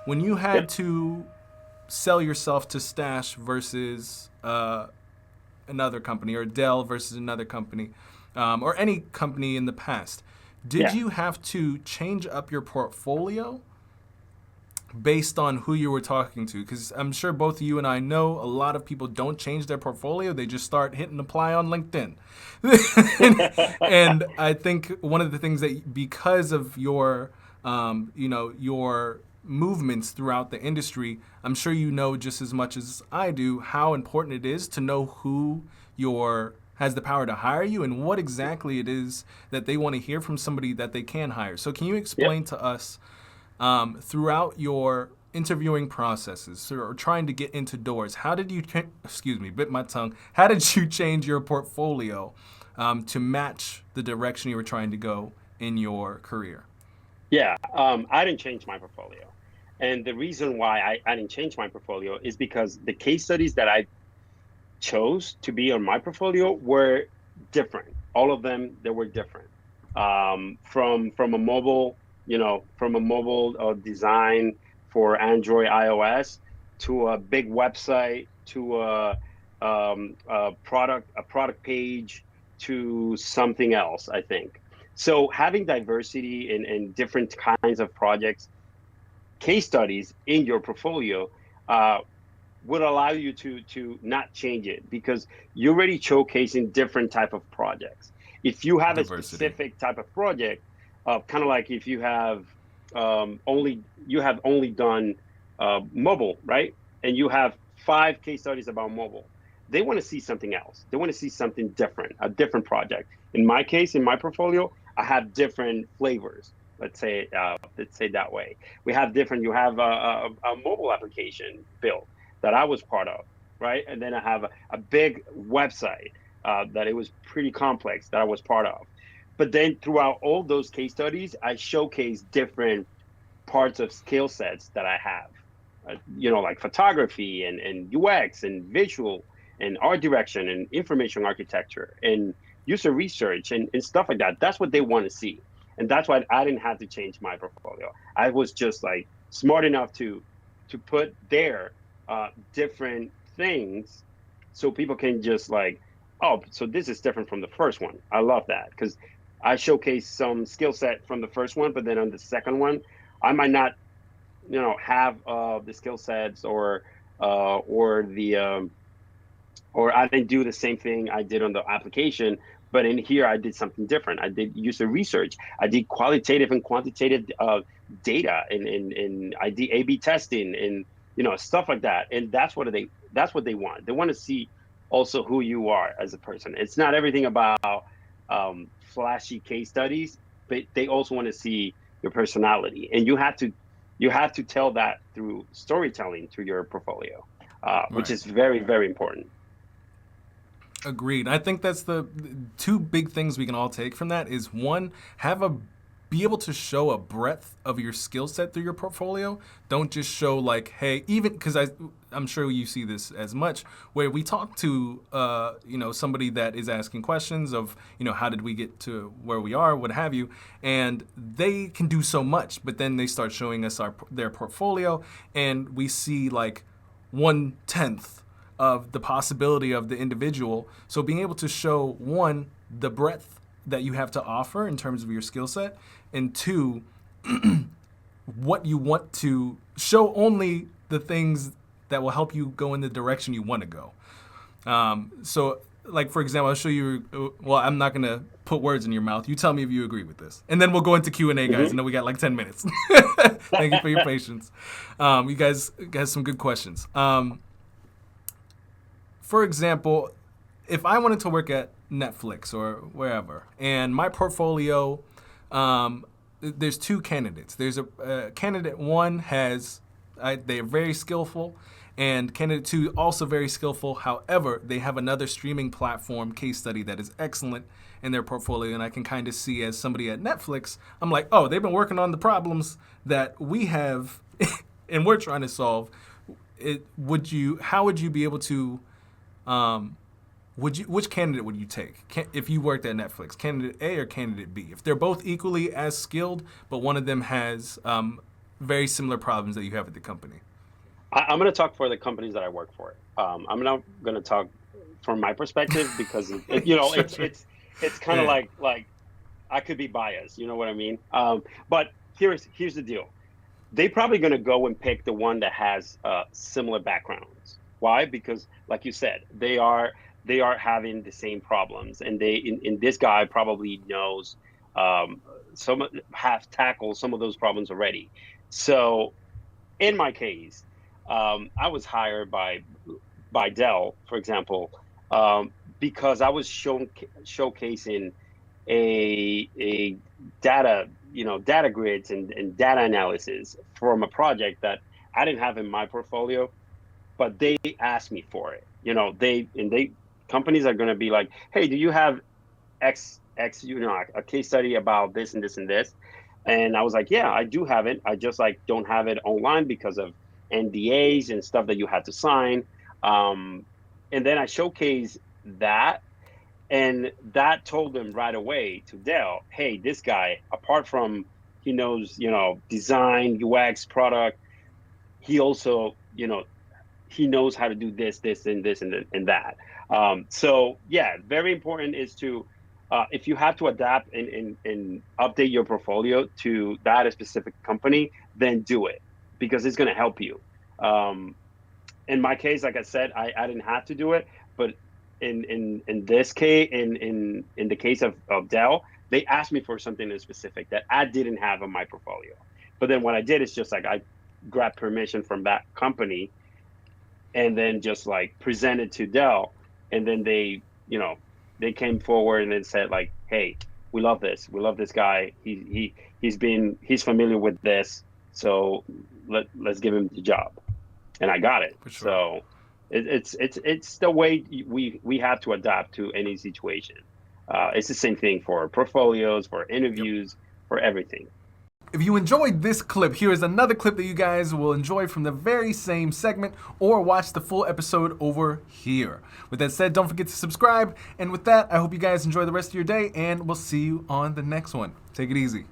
when you had Yep. to sell yourself to Stash versus another company, or Dell versus another company, or any company in the past, did Yeah. you have to change up your portfolio based on who you were talking to? Because I'm sure both you and I know a lot of people don't change their portfolio. They just start hitting apply on LinkedIn. And I think one of the things that, because of your, your movements throughout the industry, I'm sure you know just as much as I do how important it is to know who your has the power to hire you and what exactly it is that they want to hear from somebody that they can hire. So can you Yep. explain to us, throughout your interviewing processes or trying to get into doors, how did you, excuse me, bit my tongue, how did you change your portfolio to match the direction you were trying to go in your career? Yeah. I didn't change my portfolio. And the reason why I didn't change my portfolio is because the case studies that I chose to be on my portfolio were different. All of them, they were different. From a mobile, from a mobile design for Android, iOS, to a big website, to a product page, to something else. I think so. Having diversity in different kinds of projects, case studies in your portfolio. Uh, would allow you to not change it because you're already showcasing different type of projects. If you have a Diversity. specific type of project, kind of like if you have only done mobile, right? And you have 5 case studies about mobile. They want to see something else. They want to see something different, a different project. In my case, in my portfolio, I have different flavors. Let's say that way. We have different. You have a mobile application built that I was part of, right? And then I have a big website that it was pretty complex that I was part of. But then throughout all those case studies, I showcase different parts of skill sets that I have, like photography and UX and visual and art direction and information architecture and user research and stuff like that. That's what they want to see. And that's why I didn't have to change my portfolio. I was just like smart enough to put there different things so people can just like, oh, so this is different from the first one. I love that because I showcase some skill set from the first one, but then on the second one, I might not, have the skill sets or I didn't do the same thing I did on the application, but in here I did something different. I did user research. I did qualitative and quantitative data, and I did A/B testing, and stuff like that. And that's what they want. They want to see also who you are as a person. It's not everything about flashy case studies, but they also want to see your personality, and you have to tell that through storytelling through your portfolio, which Right. is very, very important. Agreed. I think that's the two big things we can all take from that is one, be able to show a breadth of your skill set through your portfolio. Don't just show like, hey, even because I'm sure you see this as much where we talk to somebody that is asking questions of how did we get to where we are, what have you, and they can do so much, but then they start showing us their portfolio, and we see like 1/10 of the possibility of the individual. So being able to show one, the breadth that you have to offer in terms of your skill set, and two, what you want to show only the things that will help you go in the direction you want to go. So, like for example, I'll show you. Well, I'm not gonna put words in your mouth. You tell me if you agree with this, and then we'll go into Q&A, guys. I Hmm. know we got like 10 minutes. Thank you for your patience. You guys some good questions. For example, if I wanted to work at Netflix or wherever, and my portfolio, there's two candidates. There's a candidate one they are very skillful, and candidate two also very skillful. However, they have another streaming platform case study that is excellent in their portfolio, and I can kind of see as somebody at Netflix, I'm like, oh, they've been working on the problems that we have, and we're trying to solve. How would you be able to which candidate would you take if you worked at Netflix? Candidate A or candidate B? If they're both equally as skilled, but one of them has very similar problems that you have at the company? I'm going to talk for the companies that I work for. I'm not going to talk from my perspective because Sure, sure. it's kind of Yeah. like I could be biased. You know what I mean? But here's the deal. They probably going to go and pick the one that has similar backgrounds. Why? Because, like you said, they are having the same problems, and in this guy probably knows um, have tackled some of those problems already. So in my case, I was hired by Dell, for example, because I was showcasing a data grids and data analysis from a project that I didn't have in my portfolio, but they asked me for it. They companies are going to be like, hey, do you have X, a case study about this and this and this? And I was like, yeah, I do have it. I just like don't have it online because of NDAs and stuff that you had to sign. Um, and then I showcased that, and that told them right away to Dell, hey, this guy, apart from he knows, design, UX, product, he also, he knows how to do this and that. So yeah, very important is to if you have to adapt and update your portfolio to that specific company, then do it because it's going to help you. Um, in my case, like I said, I didn't have to do it, but in this case, in the case of Dell, they asked me for something in specific that I didn't have in my portfolio. But then what I did is just like I grabbed permission from that company and then just like presented to Dell, and then they came forward and then said like, "Hey, we love this guy. He's familiar with this, so let's give him the job." And I got it. For sure. So it's the way we have to adapt to any situation. It's the same thing for portfolios, for Yep. interviews, for everything. If you enjoyed this clip, here is another clip that you guys will enjoy from the very same segment, or watch the full episode over here. With that said, don't forget to subscribe. And with that, I hope you guys enjoy the rest of your day, and we'll see you on the next one. Take it easy.